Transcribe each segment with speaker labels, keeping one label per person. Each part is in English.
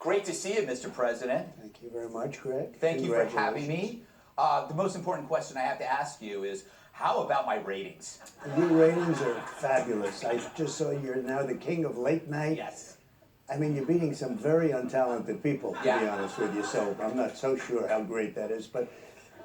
Speaker 1: Great to see you, Mr. President.
Speaker 2: Thank you very much, Greg.
Speaker 1: Thank you for having me. The most important question I have to ask you is, how about my ratings?
Speaker 2: Your ratings are fabulous. I just saw you're now the king of late night.
Speaker 1: Yes.
Speaker 2: I mean, you're beating some very untalented people, to be honest with you, so I'm not so sure how great that is, but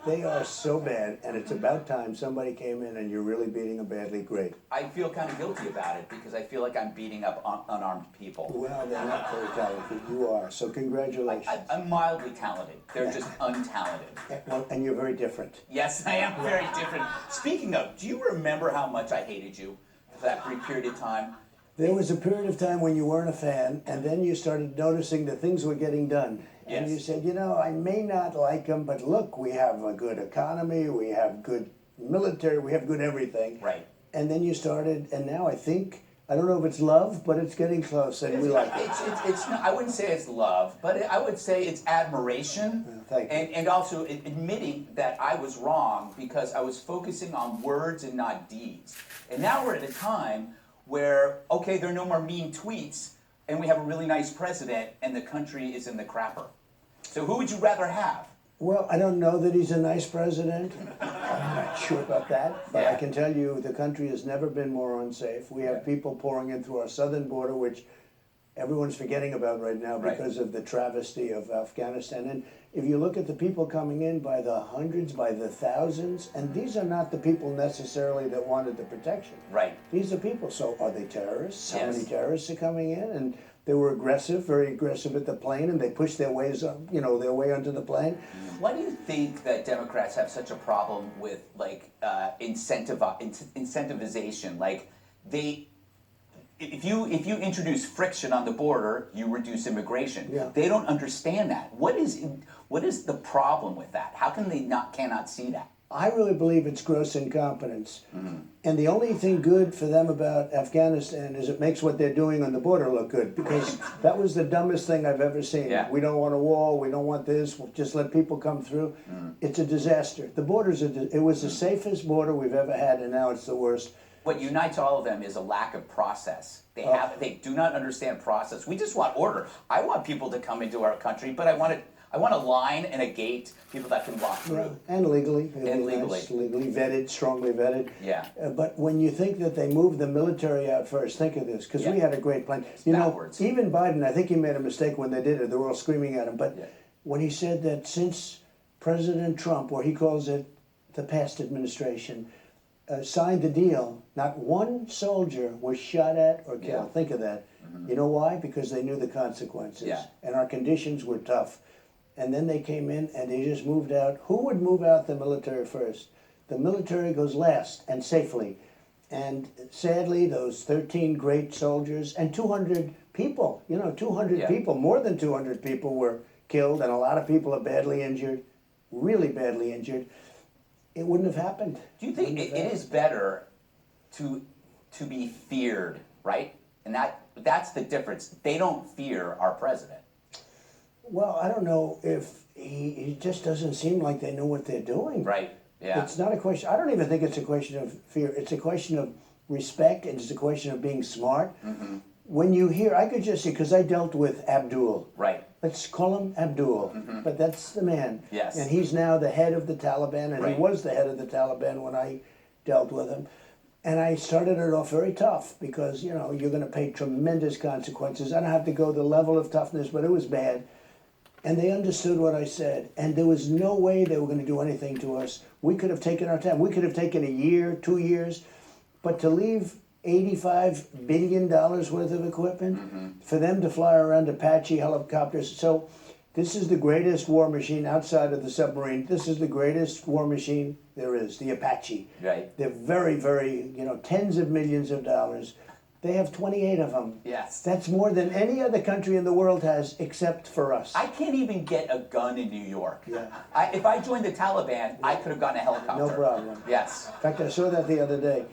Speaker 2: they are so bad, and it's about time somebody came in and you're really beating them badly great.
Speaker 1: I feel kind of guilty about it because I feel like I'm beating up unarmed people.
Speaker 2: Well, they're not very talented. You are, so congratulations.
Speaker 1: I'm mildly talented. They're just untalented.
Speaker 2: Well, and you're very different.
Speaker 1: Yes, I am very different. Speaking of, do you remember how much I hated you for that brief period of time?
Speaker 2: There was a period of time when you weren't a fan, and then you started noticing that things were getting done.
Speaker 1: Yes.
Speaker 2: And you said, you know, I may not like them, but look, we have a good economy, we have good military, we have good everything.
Speaker 1: Right.
Speaker 2: And then you started, and now I think, I don't know if it's love, but it's getting close, and we like it.
Speaker 1: It's not, I wouldn't say it's love, but I would say it's admiration.
Speaker 2: Thank you.
Speaker 1: And also admitting that I was wrong because I was focusing on words and not deeds. And now we're at a time where, okay, there are no more mean tweets, and we have a really nice president, and the country is in the crapper. So who would you rather have?
Speaker 2: Well, I don't know that he's a nice president. I'm not sure about that, but I can tell you the country has never been more unsafe. We have people pouring in through our southern border, which everyone's forgetting about right now because of the travesty of Afghanistan. And if you look at the people coming in by the hundreds, by the thousands, and these are not the people necessarily that wanted the protection.
Speaker 1: Right.
Speaker 2: These are people. So are they terrorists?
Speaker 1: Yes.
Speaker 2: How many terrorists are coming in? And they were aggressive, very aggressive at the plane, and they pushed their ways up, you know, their way onto the plane.
Speaker 1: Why do you think that Democrats have such a problem with like incentivization? Like if you introduce friction on the border, you reduce immigration.
Speaker 2: Yeah.
Speaker 1: They don't understand that. What is the problem with that? How can they cannot see that?
Speaker 2: I really believe it's gross incompetence.
Speaker 1: Mm-hmm.
Speaker 2: And the only thing good for them about Afghanistan is it makes what they're doing on the border look good, because that was the dumbest thing I've ever seen.
Speaker 1: Yeah.
Speaker 2: We don't want a wall, we don't want this, we'll just let people come through. It's a disaster. The borders it was the safest border we've ever had, and now it's the worst.
Speaker 1: What unites all of them is a lack of process. They do not understand process. We just want order. I want people to come into our country, but I want a line and a gate, people that can walk through.
Speaker 2: And legally.
Speaker 1: Legally.
Speaker 2: Legally vetted, strongly vetted.
Speaker 1: Yeah.
Speaker 2: But when you think that they moved the military out first, think of this, because we had a great plan. You
Speaker 1: backwards.
Speaker 2: know, even Biden, I think he made a mistake when they did it. They were all screaming at him. But when he said that since President Trump, or he calls it the past administration, signed the deal, not one soldier was shot at or killed. Think of that. You know why? Because they knew the consequences. And our conditions were tough. And then they came in and they just moved out. Who would move out the military first? The military goes last and safely. And sadly, those 13 great soldiers and 200 people, you know, 200 people, more than 200 people were killed, and a lot of people are badly injured, really badly injured. It wouldn't have happened.
Speaker 1: Do you think it is better to be feared, right? And that's the difference. They don't fear our president.
Speaker 2: Well, I don't know if he just doesn't seem like they know what they're doing.
Speaker 1: Right, yeah.
Speaker 2: It's not a question, I don't even think it's a question of fear. It's a question of respect, and it's a question of being smart. When you hear, I could just see, because I dealt with Abdul.
Speaker 1: Right.
Speaker 2: Let's call him Abdul, but that's the man.
Speaker 1: Yes.
Speaker 2: And he's now the head of the Taliban, and he was the head of the Taliban when I dealt with him. And I started it off very tough because, you know, you're going to pay tremendous consequences. I don't have to go the level of toughness, but it was bad. And they understood what I said. And there was no way they were going to do anything to us. We could have taken our time. We could have taken a year, 2 years. But to leave $85 billion worth of equipment, for them to fly around Apache helicopters. So this is the greatest war machine outside of the submarine. This is the greatest war machine there is, the Apache.
Speaker 1: Right.
Speaker 2: They're very, very, you know, tens of millions of dollars. They have 28 of them.
Speaker 1: Yes.
Speaker 2: That's more than any other country in the world has, except for us.
Speaker 1: I can't even get a gun in New York.
Speaker 2: Yeah.
Speaker 1: If I joined the Taliban, I could have gotten a helicopter.
Speaker 2: No problem.
Speaker 1: Yes.
Speaker 2: In fact, I saw that the other day.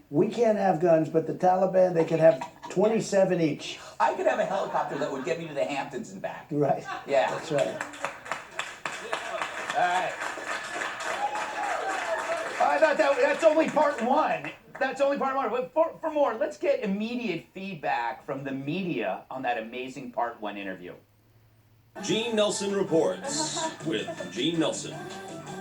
Speaker 2: We can't have guns, but the Taliban, they can have 27 each.
Speaker 1: I could have a helicopter that would get me to the Hamptons and back.
Speaker 2: Right.
Speaker 1: Yeah.
Speaker 2: That's right.
Speaker 1: All right. I thought that's only part one. That's only part one. But for more, let's get immediate feedback from the media on that amazing part one interview.
Speaker 3: Gene Nelson reports with Gene Nelson.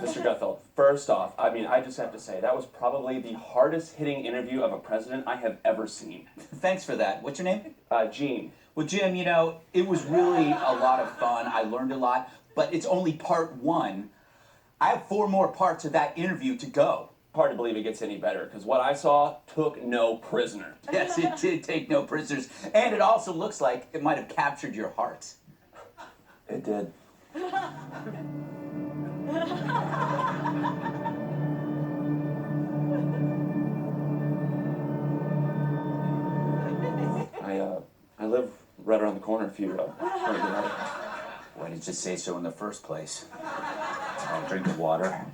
Speaker 4: Mr. Gutfeld, first off, I mean, I just have to say, that was probably the hardest hitting interview of a president I have ever seen.
Speaker 1: Thanks for that. What's your name?
Speaker 4: Gene.
Speaker 1: Well, Jim, you know, it was really a lot of fun. I learned a lot, but it's only part one. I have 4 more parts of that interview to go.
Speaker 4: Hard to believe it gets any better, because what I saw took no prisoner.
Speaker 1: Yes, it did take no prisoners, and it also looks like it might have captured your heart.
Speaker 4: It did. I live right around the corner if you want to get out.
Speaker 1: Why did you say so in the first place? I'll drink the water.